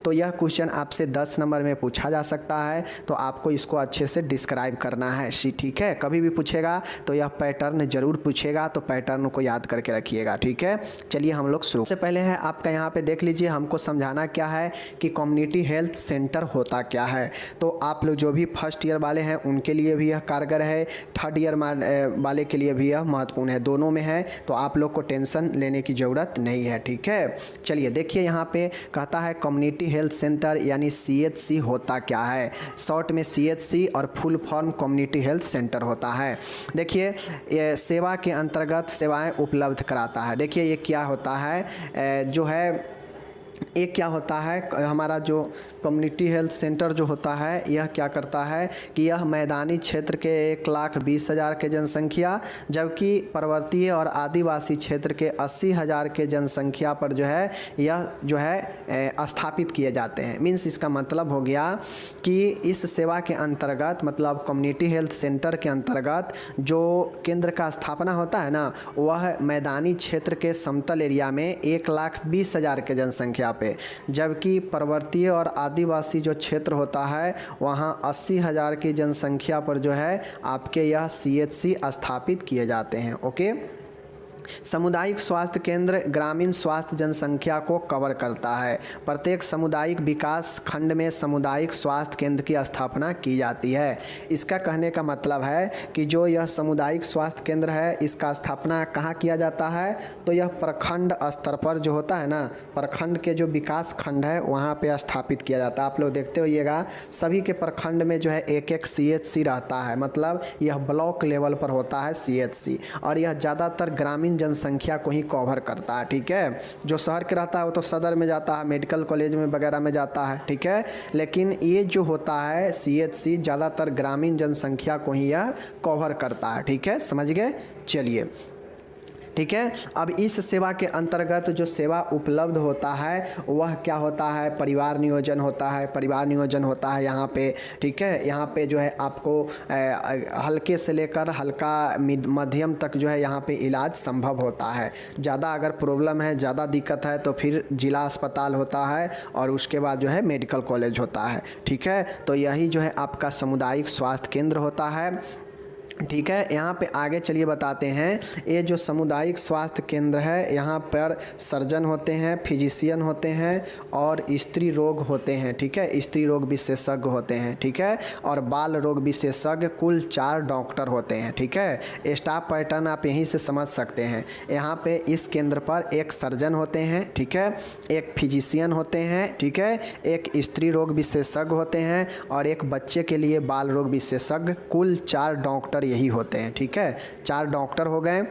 तो यह क्वेश्चन आपसे 10 नंबर में पूछा जा सकता है, तो आपको इसको अच्छे से डिस्क्राइब करना है। ठीक है, कभी भी पूछेगा तो यह पैटर्न जरूर पूछेगा, तो पैटर्न को याद करके रखिएगा। ठीक है, चलिए हम लोग शुरू। सबसे पहले है आपका यहाँ पे देख लीजिए, हमको समझाना क्या है कि कम्युनिटी हेल्थ सेंटर होता क्या है। तो आप लोग जो भी फर्स्ट ईयर वाले हैं उनके लिए भी यह कारगर है, थर्ड ईयर वाले के लिए भी यह महत्वपूर्ण है, दोनों में है, तो आप लोग को टेंशन लेने की ज़रूरत नहीं है। ठीक है, चलिए देखिए यहाँ पे कहता है कम्युनिटी हेल्थ सेंटर यानी CHC होता क्या है। शॉर्ट में CHC और full form community health centre होता है। देखिए ये सेवा के अंतर्गत सेवाएं उपलब्ध कराता है। देखिए ये क्या होता है, जो है एक क्या होता है, हमारा जो कम्युनिटी हेल्थ सेंटर जो होता है यह क्या करता है कि यह मैदानी क्षेत्र के 1,20,000 के जनसंख्या, जबकि पर्वतीय और आदिवासी क्षेत्र के 80,000 के जनसंख्या पर जो है यह जो है स्थापित किए जाते हैं। मीन्स इसका मतलब हो गया कि इस सेवा के अंतर्गत, मतलब कम्युनिटी हेल्थ सेंटर के अंतर्गत जो केंद्र का स्थापना होता है ना, वह मैदानी क्षेत्र के समतल एरिया में 1,20,000 के जनसंख्या पे, जबकि पर्वतीय और आदिवासी जो क्षेत्र होता है वहाँ 80,000 की जनसंख्या पर जो है आपके यह CHC स्थापित किए जाते हैं। ओके, सामुदायिक स्वास्थ्य केंद्र ग्रामीण स्वास्थ्य जनसंख्या को कवर करता है। प्रत्येक सामुदायिक विकास खंड में सामुदायिक स्वास्थ्य केंद्र की स्थापना की जाती है। इसका कहने का मतलब है कि जो यह सामुदायिक स्वास्थ्य केंद्र है इसका स्थापना कहाँ किया जाता है, तो यह प्रखंड स्तर पर जो होता है ना, प्रखंड के जो विकास खंड है वहाँ पे स्थापित किया जाता है। आप लोग देखते होइएगा सभी के प्रखंड में जो है एक एक CHC रहता है, मतलब यह ब्लॉक लेवल पर होता है CHC, और यह ज़्यादातर ग्रामीण जनसंख्या को ही कवर करता है। ठीक है, जो शहर के रहता है वो तो सदर में जाता है, मेडिकल कॉलेज में वगैरह में जाता है। ठीक है, लेकिन ये जो होता है CHC ज़्यादातर ग्रामीण जनसंख्या को ही यह कवर करता है। ठीक है, समझ गए। चलिए ठीक है, अब इस सेवा के अंतर्गत जो सेवा उपलब्ध होता है वह क्या होता है, परिवार नियोजन होता है। परिवार नियोजन होता है यहाँ पे। ठीक है, यहाँ पे जो है आपको हल्के से लेकर हल्का मध्यम तक जो है यहाँ पे इलाज संभव होता है। ज़्यादा अगर प्रॉब्लम है, ज़्यादा दिक्कत है तो फिर जिला अस्पताल होता है और उसके बाद जो है मेडिकल कॉलेज होता है। ठीक है, तो यही जो है आपका सामुदायिक स्वास्थ्य केंद्र होता है। ठीक है, यहाँ पे आगे चलिए बताते हैं। ये जो सामुदायिक स्वास्थ्य केंद्र है यहाँ पर सर्जन होते हैं, फिजिशियन होते हैं और स्त्री रोग होते हैं। ठीक है, स्त्री रोग विशेषज्ञ होते हैं। ठीक है, और बाल रोग विशेषज्ञ, कुल 4 डॉक्टर होते हैं। ठीक है, स्टाफ पैटर्न आप यहीं से समझ सकते हैं। यहाँ पे इस केंद्र पर एक सर्जन होते हैं। ठीक है, एक फिजिशियन होते हैं। ठीक है, एक स्त्री रोग विशेषज्ञ होते हैं और एक बच्चे के लिए बाल रोग विशेषज्ञ, कुल 4 डॉक्टर यही होते हैं। ठीक है, 4 डॉक्टर हो गए।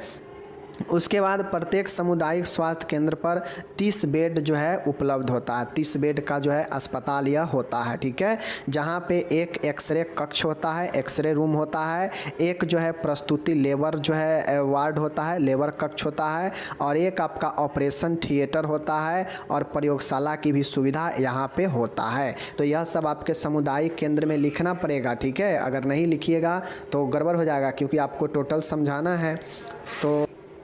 उसके बाद प्रत्येक सामुदायिक स्वास्थ्य केंद्र पर 30 बेड जो है उपलब्ध होता है। 30 बेड का जो है अस्पताल यह होता है। ठीक है, जहाँ पे एक एक्सरे कक्ष होता है, एक्सरे रूम होता है, एक जो है प्रस्तुति लेबर जो है वार्ड होता है, लेबर कक्ष होता है, और एक आपका ऑपरेशन थिएटर होता है और प्रयोगशाला की भी सुविधा यहाँ पे होता है। तो यह सब आपके सामुदायिक केंद्र में लिखना पड़ेगा। ठीक है, अगर नहीं लिखिएगा तो गड़बड़ हो जाएगा, क्योंकि आपको टोटल समझाना है।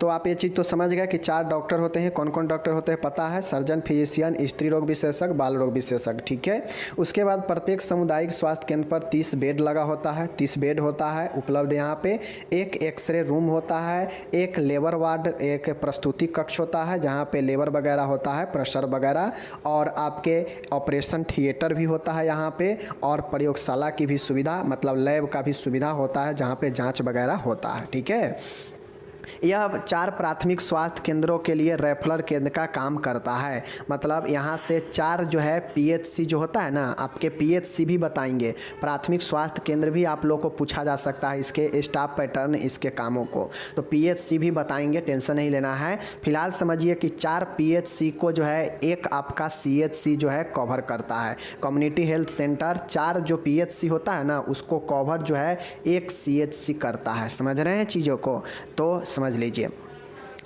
तो आप ये चीज़ तो समझ गए कि 4 डॉक्टर होते हैं। कौन कौन डॉक्टर होते हैं पता है, सर्जन, फिजिशियन, स्त्री रोग विशेषज्ञ, बाल रोग विशेषज्ञ। ठीक है, उसके बाद प्रत्येक सामुदायिक स्वास्थ्य केंद्र पर 30 बेड लगा होता है। 30 बेड होता है उपलब्ध यहाँ पे। एक एक्सरे रूम होता है, एक लेबर वार्ड, एक प्रस्तुति कक्ष होता है जहाँ पे लेबर वगैरह होता है, प्रेशर वगैरह, और आपके ऑपरेशन थिएटर भी होता है यहाँ पे, और प्रयोगशाला की भी सुविधा, मतलब लैब का भी सुविधा होता है जहाँ पे जाँच वगैरह होता है। ठीक है, यह 4 प्राथमिक स्वास्थ्य केंद्रों के लिए रेफरल केंद्र का काम करता है। मतलब यहाँ से 4 जो है PHC जो होता है ना, आपके PHC भी बताएंगे। प्राथमिक स्वास्थ्य केंद्र भी आप लोग को पूछा जा सकता है इसके स्टाफ पैटर्न, इसके कामों को, तो PHC भी बताएंगे, टेंशन नहीं लेना है। फिलहाल समझिए कि 4 PHC को जो है एक आपका CHC जो है कवर करता है। कम्युनिटी हेल्थ सेंटर 4 जो PHC होता है ना उसको कवर जो है एक CHC करता है। समझ रहे हैं चीज़ों को, तो समझ लीजिए।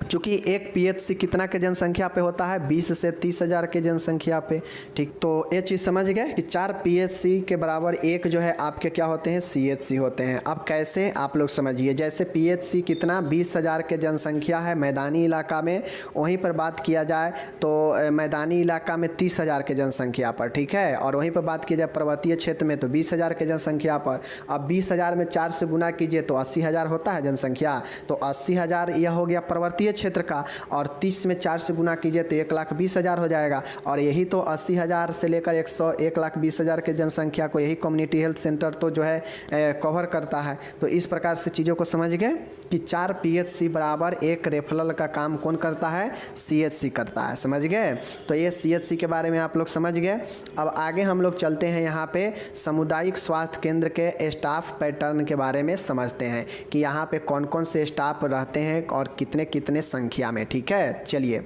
चूँकि एक पीएचसी कितना के जनसंख्या पे होता है, 20 से 30 हज़ार के जनसंख्या पे। ठीक, तो ये चीज़ समझ गए कि 4 पीएचसी के बराबर एक जो है आपके क्या होते हैं, सीएचसी होते हैं। अब कैसे आप लोग समझिए, जैसे पीएचसी कितना 20 हज़ार के जनसंख्या है मैदानी इलाका में, वहीं पर बात किया जाए तो मैदानी इलाका में 30 हज़ार के जनसंख्या पर, ठीक है, और वहीं पर बात की जाए पर्वतीय क्षेत्र में तो 20 हज़ार के जनसंख्या पर। अब 20 हज़ार में 4 से गुना कीजिए तो 80 हज़ार होता है जनसंख्या, तो 80 हज़ार यह हो गया पर्वतीय क्षेत्र का, और 30 में 4 से गुना कीजिए तो 1,20,000 हो जाएगा। और यही तो 80 हज़ार से लेकर 1,20,000 के जनसंख्या को यही कम्युनिटी हेल्थ सेंटर तो जो है कवर करता है। तो इस प्रकार से चीज़ों को समझ गए कि 4 पीएचसी बराबर एक रेफरल का काम कौन करता है, सीएचसी करता है। समझ गए, तो ये सीएचसी के बारे में आप लोग समझ गए। अब आगे हम लोग चलते हैं यहाँ पे सामुदायिक स्वास्थ्य केंद्र के स्टाफ पैटर्न के बारे में समझते हैं कि यहाँ पे कौन कौन से स्टाफ रहते हैं और कितने कितने संख्या में। ठीक है, चलिए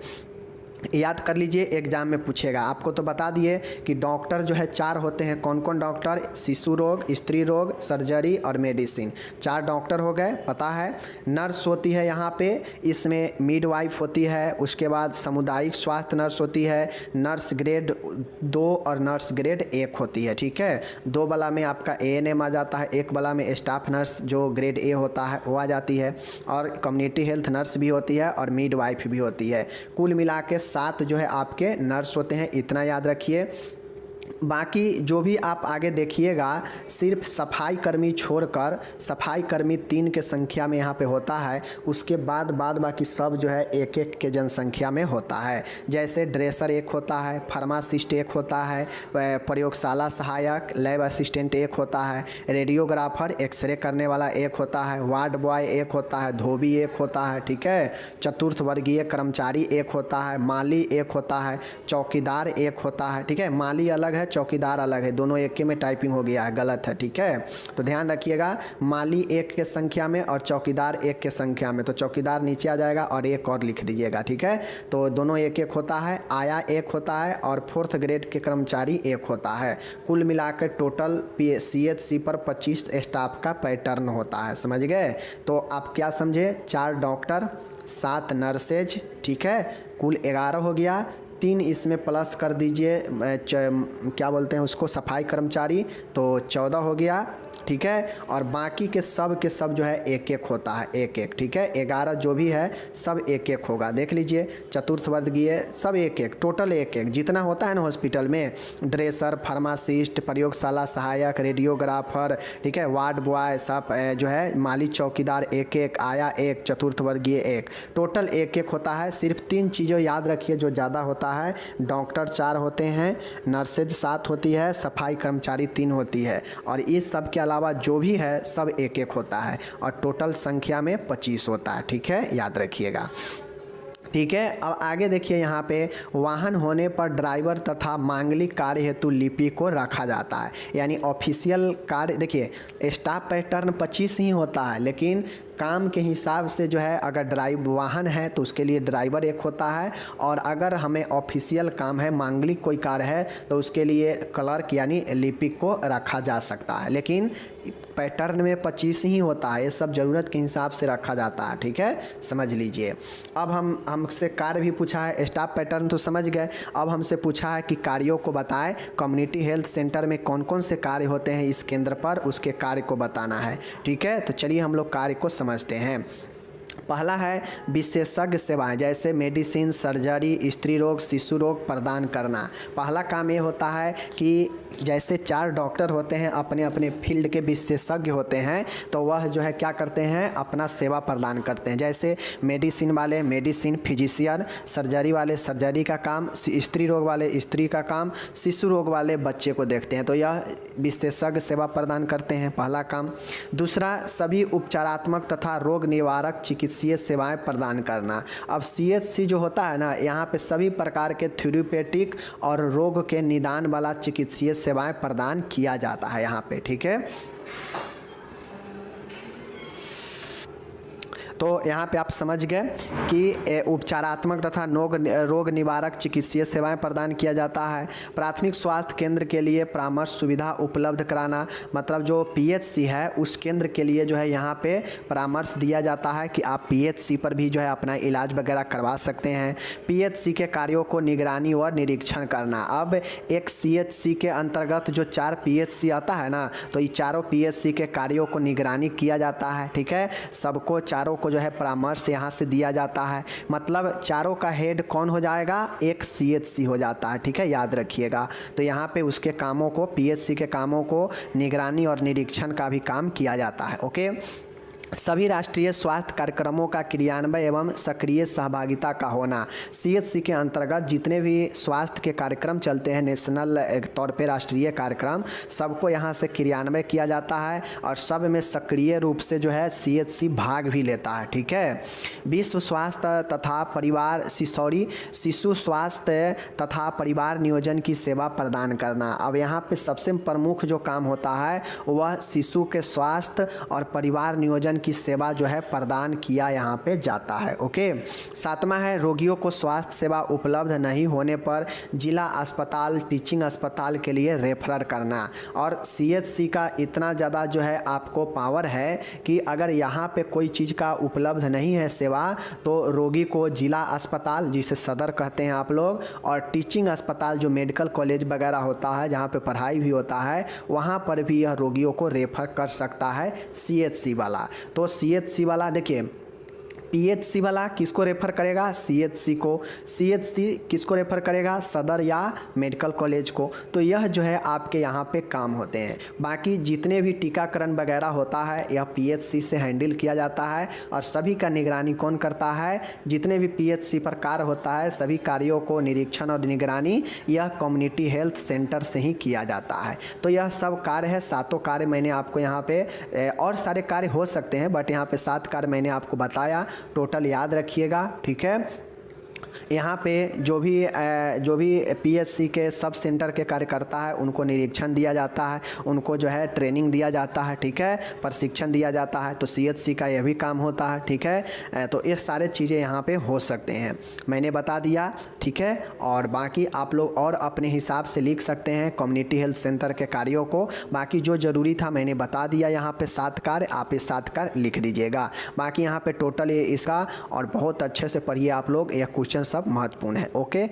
याद कर लीजिए, एग्जाम में पूछेगा। आपको तो बता दिए कि डॉक्टर जो है 4 होते हैं। कौन कौन डॉक्टर, शिशु रोग, स्त्री रोग, सर्जरी और मेडिसिन, 4 डॉक्टर हो गए, पता है। नर्स होती है यहाँ पे, इसमें मिडवाइफ होती है, उसके बाद सामुदायिक स्वास्थ्य नर्स होती है, नर्स ग्रेड 2 और नर्स ग्रेड 1 होती है। ठीक है, 2 वाला में आपका एएनएम आ जाता है, 1 वाला में स्टाफ नर्स जो ग्रेड ए होता है वो आ जाती है, और कम्युनिटी हेल्थ नर्स भी होती है और मिडवाइफ भी होती है। कुल मिला के 7 जो है आपके नर्स होते हैं, इतना याद रखिए। बाकी जो भी आप आगे देखिएगा, सिर्फ सफाई कर्मी छोड़कर सफाई कर्मी 3 के संख्या में यहाँ पे होता है, उसके बाद बाकी सब जो है 1-1 के जनसंख्या में होता है। जैसे ड्रेसर 1 होता है, फार्मासिस्ट 1 होता है, प्रयोगशाला सहायक लैब असिस्टेंट 1 होता है, रेडियोग्राफर एक्सरे करने वाला 1 होता है, वार्ड बॉय 1 होता है, धोबी 1 होता है। ठीक है, चतुर्थ वर्गीय कर्मचारी 1 होता है, माली 1 होता है, चौकीदार 1 होता है। ठीक है, माली अलग है, चौकीदार अलग है, दोनों एक के में टाइपिंग हो गया है, गलत है। ठीक है, तो ध्यान रखिएगा, माली 1 के संख्या में और चौकीदार 1 के संख्या में, तो चौकीदार नीचे आ जाएगा और 1 और लिख दीजिएगा। ठीक है, तो दोनों 1-1 होता है, आया 1 होता है और 4th ग्रेड के कर्मचारी 1 होता है। कुल मिलाकर टोटल सीएचसी पर 25 स्टाफ का पैटर्न होता है। समझ गए, तो आप क्या समझे, 4 डॉक्टर, 7 नर्सेज, ठीक है, कुल 11 हो गया। 3 इसमें प्लस कर दीजिए, क्या बोलते हैं उसको, सफाई कर्मचारी, तो 14 हो गया। ठीक है, और बाकी के सब जो है 1-1 होता है, 1-1। ठीक है, 11 जो भी है सब 1-1 होगा। देख लीजिए, चतुर्थ वर्गीय सब 1-1, टोटल 1-1 जितना होता है ना हॉस्पिटल में, ड्रेसर, फार्मासिस्ट, प्रयोगशाला सहायक, रेडियोग्राफर, ठीक है, वार्ड बॉय, सब जो है माली, चौकीदार 1-1, आया 1, चतुर्थ वर्गीय 1, टोटल 1-1 होता है। सिर्फ 3 चीज़ें याद रखिए जो ज़्यादा होता है, डॉक्टर 4 होते हैं, नर्सेज 7 होती है, सफाई कर्मचारी 3 होती है, और इस सब के अलावा जो भी है सब 1-1 होता है, और टोटल संख्या में 25 होता है। ठीक है, याद रखिएगा। ठीक है, अब आगे देखिए, यहाँ पे वाहन होने पर ड्राइवर तथा मांगलिक कार्य हेतु लिपि को रखा जाता है। यानी ऑफिशियल कार्य, देखिए स्टाफ पैटर्न 25 ही होता है, लेकिन काम के हिसाब से जो है, अगर वाहन है तो उसके लिए ड्राइवर 1 होता है, और अगर हमें ऑफिशियल काम है, मांगलिक कोई कार्य है, तो उसके लिए क्लर्क यानी लिपिक को रखा जा सकता है। लेकिन पैटर्न में 25 ही होता है, ये सब ज़रूरत के हिसाब से रखा जाता है। ठीक है, समझ लीजिए। अब हमसे कार्य भी पूछा है, स्टाफ पैटर्न तो समझ गए, अब हमसे पूछा है कि कार्यों को बताएं। कम्युनिटी हेल्थ सेंटर में कौन कौन से कार्य होते हैं इस केंद्र पर, उसके कार्य को बताना है। ठीक है, तो चलिए हम लोग कार्य को समझते हैं। पहला है विशेषज्ञ सेवाएं, जैसे मेडिसिन, सर्जरी, स्त्री रोग, शिशु रोग प्रदान करना। पहला काम ये होता है कि जैसे 4 डॉक्टर होते हैं, अपने अपने फील्ड के विशेषज्ञ होते हैं, तो वह जो है क्या करते हैं, अपना सेवा प्रदान करते हैं। जैसे मेडिसिन वाले मेडिसिन, फिजिशियन, सर्जरी वाले सर्जरी का काम, स्त्री रोग वाले स्त्री का काम, शिशु रोग वाले बच्चे को देखते हैं, तो यह विशेषज्ञ सेवा प्रदान करते हैं, पहला काम। दूसरा, सभी उपचारात्मक तथा रोग निवारक चिकित्सीय सेवाएं प्रदान करना। अब सीएचसी जो होता है ना, यहाँ पे सभी प्रकार के थेरेप्यूटिक और रोग के निदान वाला चिकित्सीय सेवाएं प्रदान किया जाता है यहाँ पे। ठीक है, तो यहाँ पे आप समझ गए कि उपचारात्मक तथा रोग निवारक चिकित्सीय सेवाएं प्रदान किया जाता है। प्राथमिक स्वास्थ्य केंद्र के लिए परामर्श सुविधा उपलब्ध कराना, मतलब जो पीएचसी है उस केंद्र के लिए जो है यहाँ पे परामर्श दिया जाता है कि आप पीएचसी पर भी जो है अपना इलाज वगैरह करवा सकते हैं। पीएचसी के कार्यों को निगरानी और निरीक्षण करना। अब एक सीएचसी के अंतर्गत जो 4 पीएचसी आता है ना, तो ये चारों पीएचसी के कार्यों को निगरानी किया जाता है। ठीक है, सबको चारों को जो है परामर्श यहाँ से दिया जाता है। मतलब चारों का हेड कौन हो जाएगा, एक सीएचसी हो जाता है। ठीक है, याद रखिएगा। तो यहाँ पे उसके कामों को, पीएचसी के कामों को निगरानी और निरीक्षण का भी काम किया जाता है। ओके, सभी राष्ट्रीय स्वास्थ्य कार्यक्रमों का क्रियान्वयन एवं सक्रिय सहभागिता का होना। सीएचसी के अंतर्गत जितने भी स्वास्थ्य के कार्यक्रम चलते हैं, नेशनल तौर पे राष्ट्रीय कार्यक्रम, सबको यहाँ से क्रियान्वयन किया जाता है और सब में सक्रिय रूप से जो है सीएचसी भाग भी लेता है। ठीक है, विश्व स्वास्थ्य तथा परिवार शिशु स्वास्थ्य तथा परिवार नियोजन की सेवा प्रदान करना। अब यहाँ पे सबसे प्रमुख जो काम होता है वह शिशु के स्वास्थ्य और परिवार नियोजन की सेवा जो है प्रदान किया यहाँ पे जाता है। ओके, 7वां है रोगियों को स्वास्थ्य सेवा उपलब्ध नहीं होने पर जिला अस्पताल, टीचिंग अस्पताल के लिए रेफर करना। और सीएचसी का इतना ज़्यादा जो है आपको पावर है कि अगर यहाँ पे कोई चीज़ का उपलब्ध नहीं है सेवा, तो रोगी को जिला अस्पताल, जिसे सदर कहते हैं आप लोग, और टीचिंग अस्पताल जो मेडिकल कॉलेज वगैरह होता है जहाँ पे पढ़ाई भी होता है, वहाँ पर भी यह रोगियों को रेफर कर सकता है सीएचसी वाला। तो सीएचसी वाला देखिए, पीएचसी वाला किसको रेफर करेगा, सीएचसी को। सीएचसी किसको रेफर करेगा, सदर या मेडिकल कॉलेज को। तो यह जो है आपके यहाँ पे काम होते हैं। बाकी जितने भी टीकाकरण वगैरह होता है यह पीएचसी से हैंडल किया जाता है और सभी का निगरानी कौन करता है, जितने भी पीएचसी पर कार्य होता है सभी कार्यों को निरीक्षण और निगरानी यह कम्युनिटी हेल्थ सेंटर से ही किया जाता है। तो यह सब कार्य है, 7 कार्य मैंने आपको यहाँ पे, और सारे कार्य हो सकते हैं बट यहाँ पे 7 कार्य मैंने आपको बताया, टोटल याद रखिएगा। ठीक है, यहाँ पे जो भी पीएचसी के सब सेंटर के कार्यकर्ता है उनको निरीक्षण दिया जाता है, उनको जो है ट्रेनिंग दिया जाता है। ठीक है, प्रशिक्षण दिया जाता है। तो सीएचसी का यह भी काम होता है। ठीक है, तो ये सारे चीज़ें यहाँ पे हो सकते हैं, मैंने बता दिया। ठीक है, और बाकी आप लोग और अपने हिसाब से लिख सकते हैं कम्युनिटी हेल्थ सेंटर के कार्यों को। बाकी जो ज़रूरी था मैंने बता दिया। यहाँ पे 7 कार्य, आप ये 7 कार्य लिख दीजिएगा। बाकी यहाँ पे टोटल ये इसका, और बहुत अच्छे से पढ़िए आप लोग, यह क्वेश्चन सब महत्वपूर्ण है। ओके।